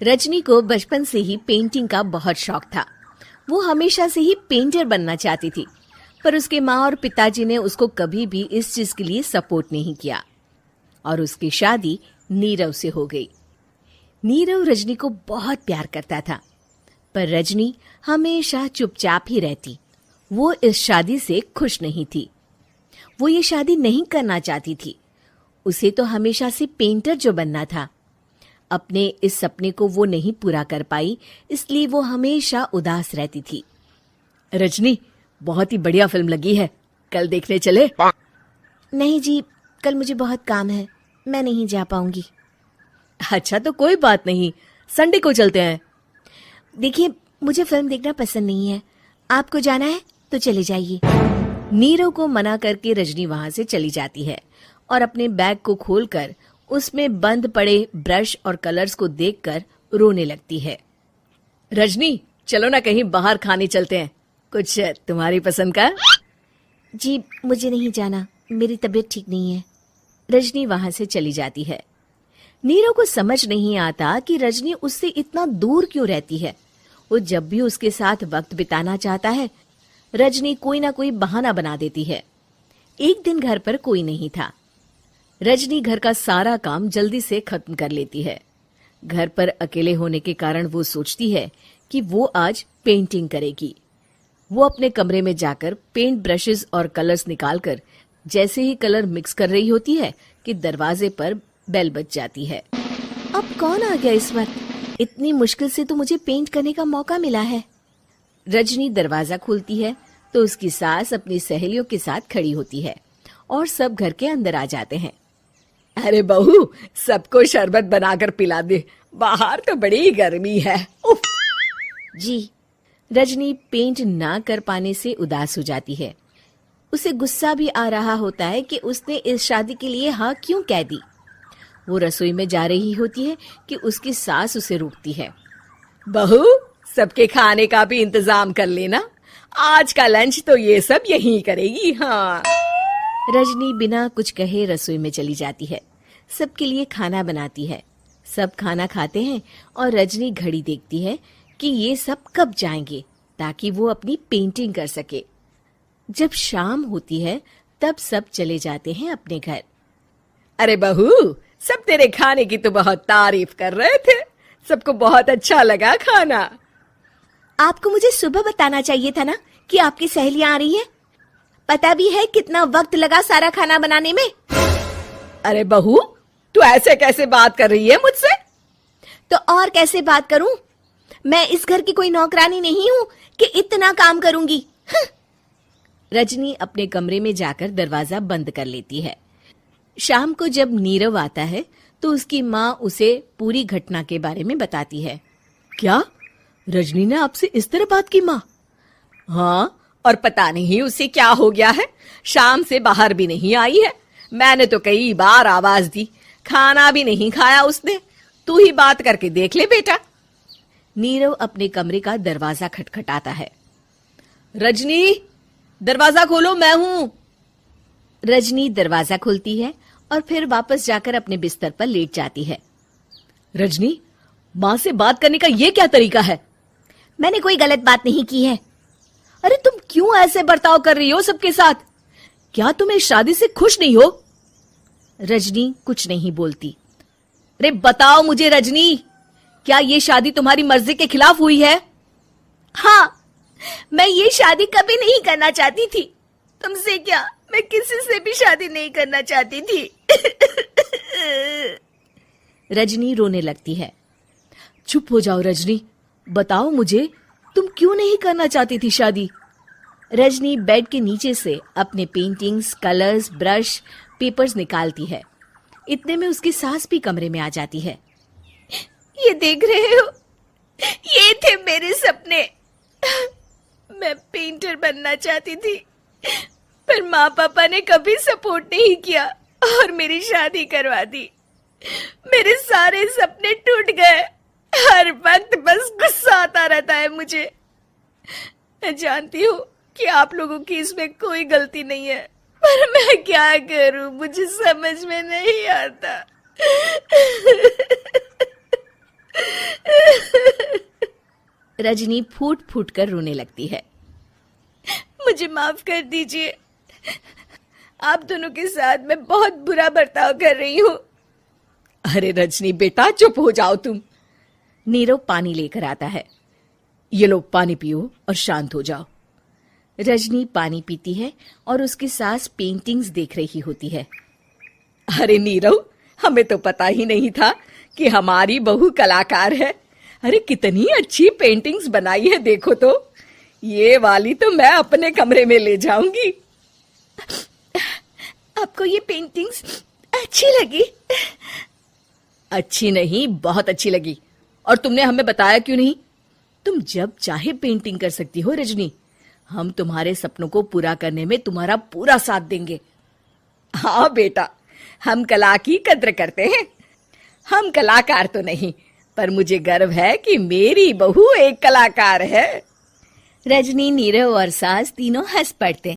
रजनी को बचपन से ही पेंटिंग का बहुत शौक था। वो हमेशा से ही पेंटर बनना चाहती थी, पर उसके माँ और पिताजी ने उसको कभी भी इस चीज के लिए सपोर्ट नहीं किया और उसकी शादी नीरव से हो गई। नीरव रजनी को बहुत प्यार करता था, पर रजनी हमेशा चुपचाप ही रहती। वो इस शादी से खुश नहीं थी। वो ये शादी नहीं करना चाहती थी। उसे तो हमेशा से पेंटर जो बनना था। अपने इस सपने को वो नहीं पूरा कर पाई, इसलिए वो हमेशा उदास रहती थी। रजनी, बहुत ही बढ़िया फिल्म लगी है, कल देखने चले? नहीं जी, कल मुझे बहुत काम है, मैं नहीं जा पाऊंगी। अच्छा तो कोई बात नहीं, संडे को चलते हैं। देखिए, मुझे फिल्म देखना पसंद नहीं है। आपको जाना है तो चले जाइए। नीरव को मना करके रजनी वहां से चली जाती है और अपने बैग को खोलकर उसमें बंद पड़े ब्रश और कलर्स को देखकर रोने लगती है। रजनी, चलो ना कहीं बाहर खाने चलते हैं, कुछ तुम्हारी पसंद का। जी, मुझे नहीं जाना, मेरी तबीयत ठीक नहीं है। रजनी वहां से चली जाती है। नीरव को समझ नहीं आता कि रजनी उससे इतना दूर क्यों रहती है। वो जब भी उसके साथ वक्त बिताना चाहता है, रजनी कोई ना कोई बहाना बना देती है। एक दिन घर पर कोई नहीं था। रजनी घर का सारा काम जल्दी से खत्म कर लेती है। घर पर अकेले होने के कारण वो सोचती है कि वो आज पेंटिंग करेगी। वो अपने कमरे में जाकर पेंट ब्रशेस और कलर्स निकालकर जैसे ही कलर मिक्स कर रही होती है कि दरवाजे पर बेल बज जाती है। अब कौन आ गया इस वक्त? इतनी मुश्किल से तो मुझे पेंट करने का मौका मिला है। रजनी दरवाजा खोलती है तो उसकी सास अपनी सहेलियों के साथ खड़ी होती है और सब घर के अंदर आ जाते हैं। अरे बहू, सबको शरबत बनाकर पिला दे, बाहर तो बड़ी गर्मी है। उफ। जी। रजनी पेंट ना कर पाने से उदास हो जाती है। उसे गुस्सा भी आ रहा होता है कि उसने इस शादी के लिए हाँ क्यों कह दी। वो रसोई में जा रही होती है कि उसकी सास उसे रोकती है। बहू, सबके खाने का भी इंतजाम कर लेना, आज का लंच तो ये सब यहीं करेगी। हाँ। रजनी बिना कुछ कहे रसोई में चली जाती है। सबके लिए खाना बनाती है। सब खाना खाते हैं और रजनी घड़ी देखती है कि ये सब कब जाएंगे ताकि वो अपनी पेंटिंग कर सके। जब शाम होती है तब सब चले जाते हैं अपने घर। अरे बहू, सब तेरे खाने की तो बहुत तारीफ कर रहे थे, सबको बहुत अच्छा लगा खाना। आपको मुझे सुबह बताना चाहिए था ना कि आपकी सहेलियां आ रही हैं। पता भी है कितना वक्त लगा सारा खाना बनाने में। अरे बहू, तू ऐसे कैसे बात कर रही है मुझसे? तो और कैसे बात करूं? मैं इस घर की कोई नौकरानी नहीं हूं कि इतना काम करूंगी। रजनी अपने कमरे में जाकर दरवाजा बंद कर लेती है। शाम को जब नीरव आता है तो उसकी माँ उसे पूरी घटना के बारे में बताती है। क्या रजनी ने आपसे इस तरह बात की माँ? हाँ, और पता नहीं उसे क्या हो गया है, शाम से बाहर भी नहीं आई है। मैंने तो कई बार आवाज दी, खाना भी नहीं खाया उसने। तू ही बात करके देख ले बेटा। नीरव अपने कमरे का दरवाजा खटखटाता है। रजनी, दरवाजा खोलो, मैं हूं। रजनी दरवाजा खोलती है और फिर वापस जाकर अपने बिस्तर पर लेट जाती है। रजनी, माँ से बात करने का ये क्या तरीका है? मैंने कोई गलत बात नहीं की है। अरे तुम क्यों ऐसे बर्ताव कर रही हो सबके साथ? क्या तुम इस शादी से खुश नहीं हो? रजनी कुछ नहीं बोलती। अरे बताओ मुझे रजनी, क्या ये शादी तुम्हारी मर्जी के खिलाफ हुई है? हाँ, मैं ये शादी कभी नहीं करना चाहती थी। तुमसे क्या, मैं किसी से भी शादी नहीं करना चाहती थी। रजनी रोने लगती है। चुप हो जाओ रजनी, बताओ मुझे, तुम क्यों नहीं करना चाहती थी शादी? रजनी बेड के नीचे से अपने पेंटिंग्स, कलर्स, ब्रश, पेपर्स निकालती है। इतने में उसकी सास भी कमरे में आ जाती है। ये देख रहे हो, ये थे मेरे सपने। मैं पेंटर बनना चाहती थी, पर माँ पापा ने कभी सपोर्ट नहीं किया और मेरी शादी करवा दी। मेरे सारे सपने टूट गए। हर वक्त बस गुस्सा आता रहता है मुझे। मैं जानती हूँ कि आप लोगों की इसमें कोई गलती नहीं है, पर मैं क्या करूं, मुझे समझ में नहीं आता। रजनी फूट फूट कर रोने लगती है। मुझे माफ कर दीजिए, आप दोनों के साथ मैं बहुत बुरा बर्ताव कर रही हूँ। अरे रजनी बेटा, चुप हो जाओ तुम। नीरव पानी लेकर आता है। ये लो पानी पियो और शांत हो जाओ। रजनी पानी पीती है और उसकी सास पेंटिंग्स देख रही होती है। अरे नीरव, हमें तो पता ही नहीं था कि हमारी बहू कलाकार है। अरे कितनी अच्छी पेंटिंग्स बनाई है, देखो तो। ये वाली तो मैं अपने कमरे में ले जाऊंगी। आपको ये पेंटिंग्स अच्छी लगी? अच्छी नहीं, बहुत अच्छी लगी। और तुमने हमें बताया क्यों नहीं? तुम जब चाहे पेंटिंग कर सकती हो रजनी। हम तुम्हारे सपनों को पूरा करने में तुम्हारा पूरा साथ देंगे। हाँ बेटा, हम कला की कद्र करते हैं। हम कलाकार तो नहीं, पर मुझे गर्व है कि मेरी बहू एक कलाकार है। रजनी, नीरव और सास तीनों हंस पड़ते।